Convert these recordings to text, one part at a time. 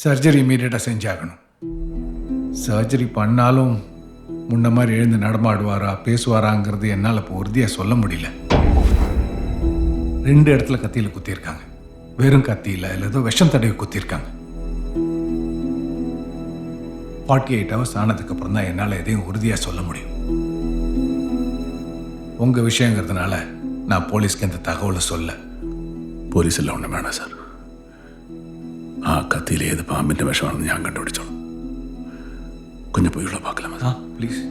Surgery இமீடியட்டாக செஞ்சாகணும். Surgery பண்ணாலும் முன்ன மாதிரி எழுந்து நடமாடுவாரா பேசுவாராங்கிறது என்னால் இப்போ உறுதியாக சொல்ல முடியல. 2 இடத்துல கத்தியில் குத்திருக்காங்க. வெறும் கத்தியில் இல்லை ஏதோ விஷம் தடவி குத்திருக்காங்க. 48 ஹவர்ஸ் ஆனதுக்கப்புறம் தான் என்னால் எதையும் உறுதியாக சொல்ல முடியும். உங்கள் விஷயங்கிறதுனால நான் போலீஸ்க்கு எந்த தகவலை சொல்ல. പോലീസ് എല്ലാം ഒന്നും വേണം സാർ. ആ കത്തിയിൽ ഏത് പാമ്പിൻ്റെ വിഷമാണെന്ന് ഞാൻ കണ്ടുപിടിച്ചോളാം. കുഞ്ഞു പോയുള്ള പാക്കലാം. പ്ലീസ്.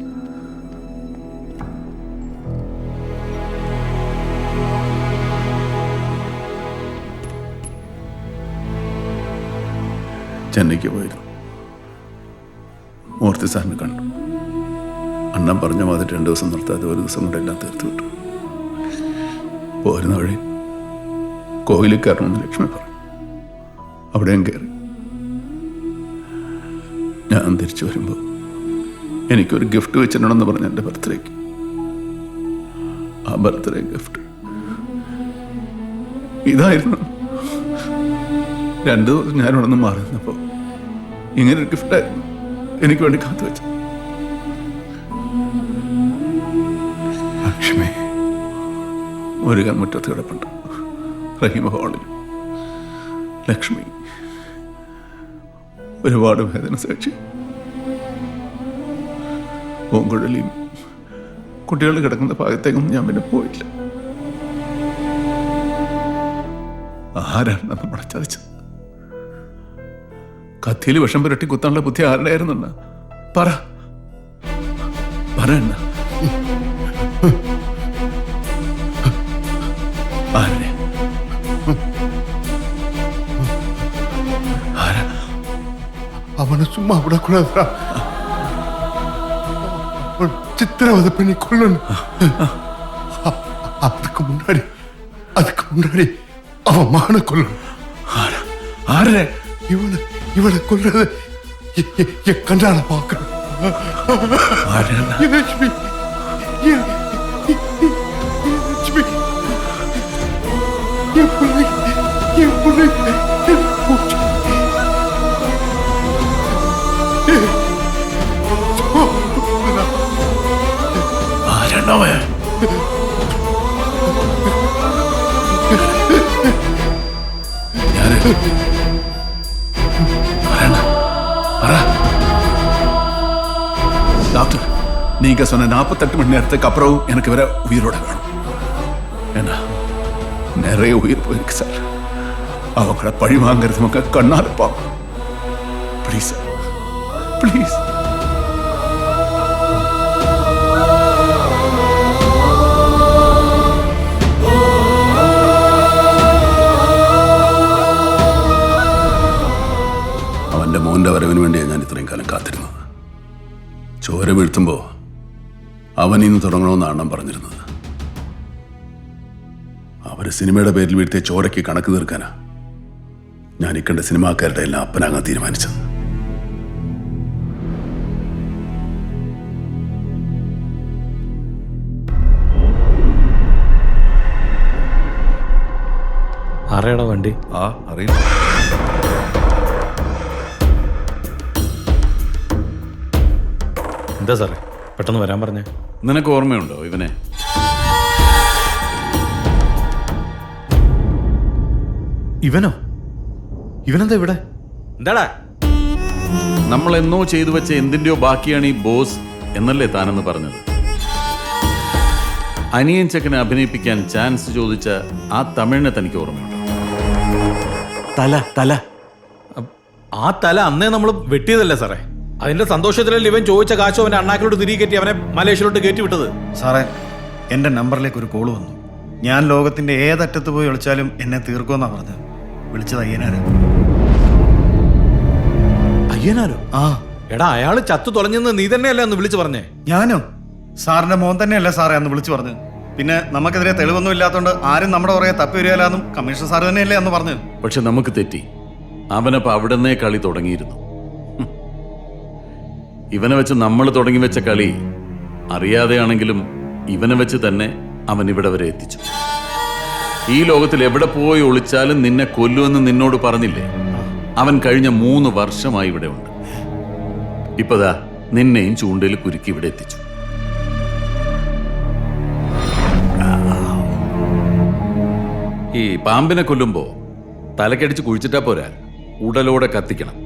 ചെന്നൈക്ക് പോയിരുന്നു. മൂർത്തി സാറിനെ കണ്ടു. അണ്ണൻ പറഞ്ഞ മാതിരി 2 ദിവസം നിർത്താതെ 1 ദിവസം കൊണ്ട് എല്ലാം തീർത്തു വിട്ടു. പോരുന്ന വഴി കോവിലിൽ കയറണമെന്ന് ലക്ഷ്മി പറഞ്ഞു. അവിടെയും കയറി. ഞാൻ തിരിച്ചു വരുമ്പോൾ എനിക്കൊരു ഗിഫ്റ്റ് വെച്ചിട്ടുണ്ടെന്ന് പറഞ്ഞു എൻ്റെ ബർത്ത്ഡേക്ക്. ആ ബർത്ത്ഡേ ഗിഫ്റ്റ് ഇതായിരുന്നു. 2 ദിവസം ഞാനിവിടെ നിന്ന് മാറി നിന്നപ്പോൾ ഇങ്ങനൊരു ഗിഫ്റ്റായിരുന്നു എനിക്ക് വേണ്ടി കാത്തു വെച്ചത്. ലക്ഷ്മി മുരുകൻ മുറ്റത്ത് കിടപ്പുണ്ട് റഹീമ ഹാളിൽ. ലക്ഷ്മി ഒരുപാട് വേദന സഹിച്ചു. പൂങ്കുഴലിയും കുട്ടികൾ കിടക്കുന്ന ഭാഗത്തേക്കൊന്നും ഞാൻ പിന്നെ പോയില്ല. ആരാണ് നമ്മളെ ചതിച്ചത്? കത്തിയിൽ വിഷം പുരട്ടി കുത്താനുള്ള ബുദ്ധി ആരുടെ ആയിരുന്നുണ്ട്? പറ എന്ന ആരുടെ? அவனை சும்மா விடக்கூடாதுடா. சித்திரவதை பண்ணி கொள்ளணும். அதுக்கு முன்னாடி அவன் மான கொள்ளணும். இவனை கொல்றத என் கண்ணால பார்க்கணும். லட்சுமி என் பிள்ளை போச்சு. டாக்டர், நீங்க சொன்ன 48 மணி நேரத்துக்கு அப்புறம் எனக்கு வேற உயிரோட வேணும். ஏன்னா நிறைய உயிர் போயிருக்கு சார். அவங்கள பழி வாங்கிறது உங்க கண்ணால பார்க்கணும். Please sir, please. അവന്റെ മോന്റെ വരവിന് വേണ്ടിയാണ് ഞാൻ ഇത്രയും കാലം കാത്തിരുന്നത്. ചോര വീഴ്ത്തുമ്പോൾ അവൻ ഇന്ന് തുടങ്ങണമെന്ന് അണ്ണൻ പറഞ്ഞിരുന്നത്. അവര് സിനിമയുടെ പേരിൽ വീഴ്ത്തിയ ചോരയ്ക്ക് കണക്ക് തീർക്കാനാ ഞാൻ ഇക്കണ്ട സിനിമാക്കാരുടെ എല്ലാം അപ്പനാകാൻ തീരുമാനിച്ചത്. ആരെയാടാ വണ്ടി? അറിയില്ല. എന്താ സാറേ പെട്ടെന്ന് വരാൻ പറഞ്ഞേ? നിനക്ക് ഓർമ്മയുണ്ടോ ഇവനെ? ഇവനോ? ഇവനെന്താ ഇവിടെ? എന്താടാ? നമ്മൾ എന്നോ ചെയ്തു വെച്ച എന്തിന്റെയോ ബാക്കിയാണ് ഈ ബോസ് എന്നല്ലേ താനെന്ന് പറഞ്ഞത്. അനിയൻ ചെക്കനെ അഭിനയിപ്പിക്കാൻ ചാൻസ് ചോദിച്ച ആ തമിഴിനെ തനിക്ക് ഓർമ്മയുണ്ടോ? തല ആ തല അന്നേ നമ്മൾ വെട്ടിയതല്ലേ സാറേ? അതിന്റെ സന്തോഷത്തിലല്ലേ ഇവൻ ചോദിച്ച കാശോ അവന്റെ അണ്ണാക്കിലോട്ട് തിരികെ കയറ്റി അവനെ മലേഷ്യയിലോട്ട് കയറ്റി വിട്ടത്. സാറേ, എൻ്റെ നമ്പറിലേക്ക് ഒരു കോള് വന്നു. ഞാൻ ലോകത്തിന്റെ ഏതറ്റത്ത് പോയി വിളിച്ചാലും എന്നെ തീർക്കുമെന്നാ പറഞ്ഞത്. വിളിച്ചത് അയ്യനാരാ. അയ്യനാരോ? ആ, എടാ, അയാള് ചത്തു തൊലഞ്ഞെന്ന് നീ തന്നെയല്ലേ അന്ന് വിളിച്ചു പറഞ്ഞേ? ഞാനോ? സാറിന്റെ മോൻ തന്നെയല്ലേ സാറേ അന്ന് വിളിച്ചു പറഞ്ഞത്. പിന്നെ നമുക്കെതിരെ തെളിവൊന്നും ഇല്ലാത്തതുകൊണ്ട് ആരും നമ്മുടെ പുറകെ തപ്പി വരികയില്ലാന്നും കമ്മീഷണർ സാർ തന്നെയല്ലേ അന്ന് പറഞ്ഞത്. പക്ഷെ നമുക്ക് തെറ്റി. അവനപ്പോ അവിടുന്നേ കളി തുടങ്ങിയിരുന്നു. ഇവനെ വെച്ച് നമ്മൾ തുടങ്ങി വെച്ച കളി അറിയാതെയാണെങ്കിലും ഇവനെ വെച്ച് തന്നെ അവൻ ഇവിടെ വരെ എത്തിച്ചു. ഈ ലോകത്തിൽ എവിടെ പോയി ഒളിച്ചാലും നിന്നെ കൊല്ലുമെന്ന് നിന്നോട് പറഞ്ഞില്ലേ? അവൻ കഴിഞ്ഞ 3 വർഷമായി ഇവിടെ ഉണ്ട്. ഇപ്പതാ നിന്നെയും ചൂണ്ടയിൽ കുരുക്കി ഇവിടെ എത്തിച്ചു. ഈ പാമ്പിനെ കൊല്ലുമ്പോ തലക്കടിച്ച് കുഴിച്ചിട്ടാ പോരാ, ഉടലോടെ കത്തിക്കണം.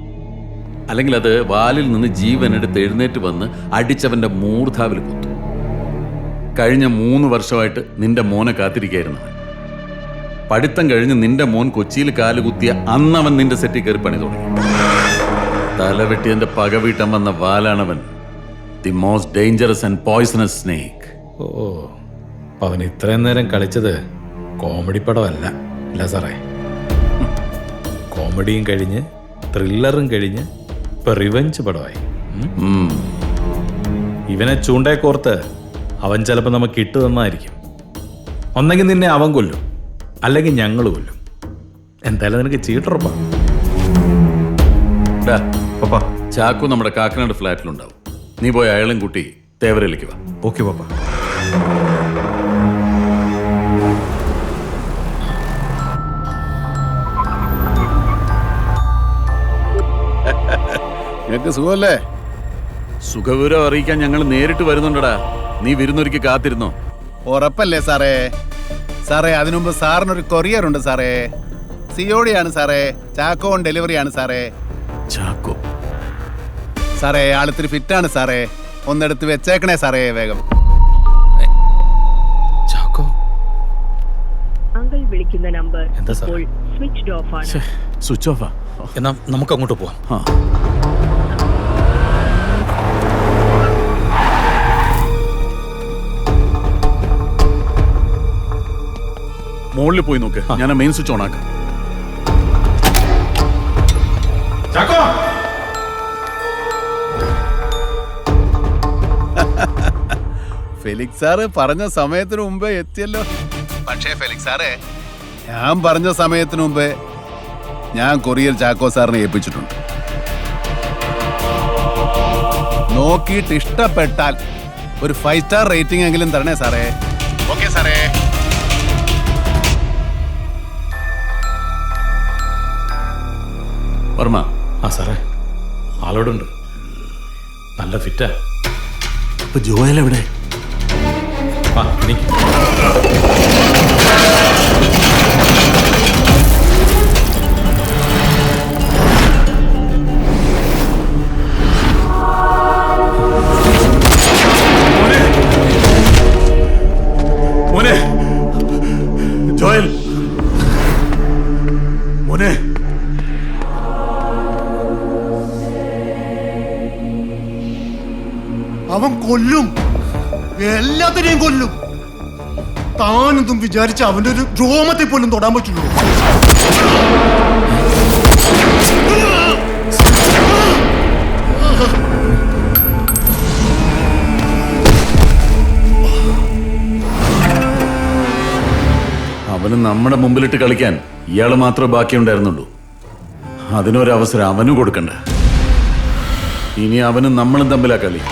അല്ലെങ്കിൽ അത് വാലിൽ നിന്ന് ജീവനെടുത്ത് എഴുന്നേറ്റ് വന്ന് അടിച്ചവന്റെ മൂർധാവിൽ കുത്തും. കഴിഞ്ഞ 3 വർഷമായിട്ട് നിന്റെ മോനെ കാത്തിരിക്കായിരുന്നു. പഠിത്തം കഴിഞ്ഞ് നിന്റെ മോൻ കൊച്ചിയിൽ കാലുകുത്തിയ അന്നവൻ നിന്റെ സെറ്റിൽ കയറി പണി തുടങ്ങി. തലവെട്ടിയതിന്റെ പക വീട്ടാൻ വന്ന വാലാണവൻ. The most dangerous and poisonous snake. ഓ, അപ്പൊ അവൻ ഇത്രയും നേരം കളിച്ചത് കോമഡി പടമല്ല അല്ല സാറേ? കോമഡിയും കഴിഞ്ഞ് ത്രില്ലറും കഴിഞ്ഞ് ഇപ്പൊ റിവെഞ്ച് പടമായി. ഇവനെ ചൂണ്ടയെ കോർത്ത് അവൻ ചിലപ്പോൾ നമുക്ക് ഇട്ടു തന്നായിരിക്കും. ഒന്നെങ്കിൽ നിന്നെ അവൻ കൊല്ലും, അല്ലെങ്കിൽ ഞങ്ങൾ കൊല്ലും. എന്തായാലും നിനക്ക് ചീട്ടുറപ്പാ. പപ്പാ. ചാക്കു നമ്മുടെ കാക്കനാട് ഫ്ലാറ്റിലുണ്ടാവും. നീ പോയി അയാളും കൂട്ടി തേവരയിലേക്ക് വാ. ഓക്കെ പപ്പാ. നിനക്ക് സുഖമല്ലേ? സുഖവിവരം അറിയിക്കാൻ ഞങ്ങൾ നേരിട്ട് വരുന്നുണ്ടടാ. നീ വിരുന്നൊരുക്കി കാത്തിരുന്നോ? ഉറപ്പല്ലേ സാറേ? സാറേ, അതിനുമുമ്പ് സാറിനൊരു കൊറിയർ ഉണ്ട് സാറേ. സിയോടിയാണ് സാറേ. ചാക്കോ ഓൺ ഡെലിവറിയാണ് സാറേ. ചാക്കോ സാറേ, ആളിത്തിരി ഫിറ്റാണ് സാറേ. ഒന്നെടുത്ത് വെച്ചേക്കണേ സാറേ വേഗം. ചാക്കോ താങ്കൾ വിളിക്കുന്ന നമ്പർ എന്താ സാർ? ഇപ്പോൾ സ്വിച്ച്ഡ് ഓഫ് ആണ്. സ്വിച്ച് ഓഫാ? എന്നാ നമുക്ക് അങ്ങോട്ട് പോവാം. ആ, മുകളിൽ പോയി നോക്ക്. ഞാൻ മെയിൻ സ്വിച്ച് ഓൺ ആക്കാം. ഫെലിക്സ് സാറ് പറഞ്ഞ സമയത്തിന് മുമ്പേ എത്തിയല്ലോ. പക്ഷേ ഫെലിക്സ് സാറേ, ഞാൻ പറഞ്ഞ സമയത്തിന് മുമ്പേ ഞാൻ കൊറിയർ ചാക്കോ സാറിനെ ഏൽപ്പിച്ചിട്ടുണ്ട്. നോക്കിയിട്ട് ഇഷ്ടപ്പെട്ടാൽ ഒരു 5 സ്റ്റാർ റേറ്റിംഗ് എങ്കിലും തരണേ സാറേ. ഓക്കെ സാറേ. വർമ്മ. ആ സാറേ, ആളോടുണ്ട്. നല്ല ഫിറ്റാ. ഇപ്പൊ ജോയൽ എവിടെ? ആ, എനിക്ക് മോനെ ജോയൽ, മോനെ. അവൻ കൊല്ലും, എല്ലാത്തിനെയും കൊല്ലും. താനെന്തും വിചാരിച്ച അവന്റെ ഒരു രോമത്തെ പോലും തൊടാൻ പറ്റുള്ളൂ. അവന് നമ്മുടെ മുമ്പിലിട്ട് കളിക്കാൻ ഇയാള് മാത്രമേ ബാക്കിയുണ്ടായിരുന്നുള്ളൂ. അതിനൊരവസരം അവനും കൊടുക്കണ്ട. ഇനി അവനും നമ്മളും തമ്മിലാ കളി.